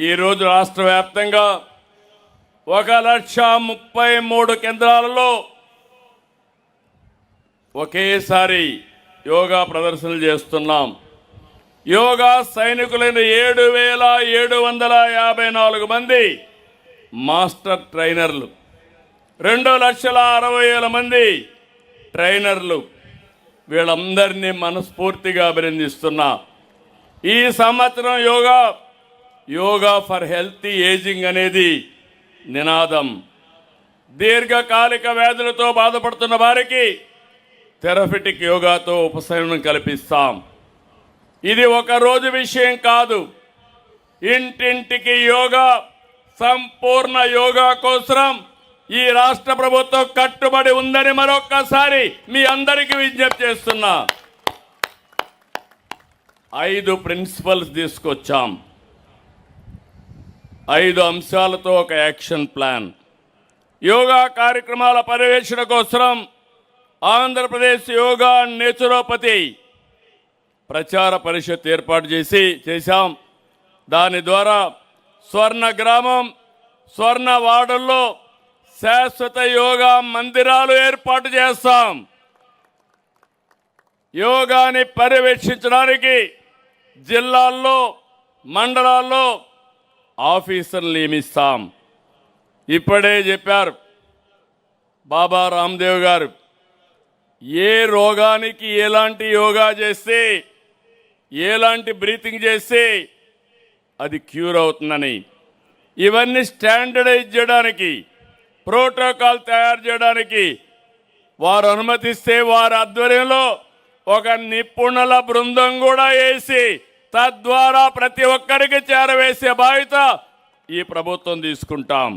ఈరోజు రాష్ట్ర వ్యాప్తంగా 1,33,000 కేంద్రాలలో ఒకేసారి యోగా ప్రదర్శనలు చేస్తున్నాం. యోగా సైనికులైన 7,754 మంది మాస్టర్ ట్రైనర్లు, 2,60,000 మంది ట్రైనర్లు, వీళ్ళందరినీ మనస్ఫూర్తిగా అభినందిస్తున్నా. ఈ సంవత్సరం యోగా ఫర్ హెల్తీ ఏజింగ్ అనేది నినాదం. దీర్ఘకాలిక వ్యాధులతో బాధపడుతున్న వారికి థెరపిటిక్ యోగాతో ఉపశమనం కల్పిస్తాం. ఇది ఒక రోజు విషయం కాదు. ఇంటింటికి యోగా, సంపూర్ణ యోగా కోసం ఈ రాష్ట్ర ప్రభుత్వం కట్టుబడి ఉందని మరొక్కసారి మీ అందరికీ విజ్ఞప్తి చేస్తున్నా. 5 ప్రిన్సిపల్స్ తీసుకొచ్చాం. 5 అంశాలతో ఒక యాక్షన్ ప్లాన్. యోగా కార్యక్రమాల పర్యవేక్షణ కోసం ఆంధ్రప్రదేశ్ యోగా నేచురోపతి ప్రచార పరిషత్ ఏర్పాటు చేశాం. దాని ద్వారా స్వర్ణ గ్రామం, స్వర్ణ వార్డుల్లో శాశ్వత యోగా మందిరాలు ఏర్పాటు చేస్తాం. యోగాని పర్యవేక్షించడానికి జిల్లాల్లో, మండలాల్లో ఆఫీసర్లు నియమిస్తాం. ఇప్పుడే చెప్పారు బాబా రామ్దేవ్ గారు, ఏ రోగానికి ఎలాంటి యోగా చేస్తే, ఎలాంటి బ్రీతింగ్ చేస్తే అది క్యూర్ అవుతుందని. ఇవన్నీ స్టాండర్డైజ్ చేయడానికి, ప్రోటోకాల్ తయారు చేయడానికి వారు అనుమతిస్తే వారి ఆధ్వర్యంలో ఒక నిపుణుల బృందం కూడా వేసి తద్వారా ప్రతి ఒక్కరికి చేరవేసే బాధ్యత ఈ ప్రభుత్వం తీసుకుంటాం.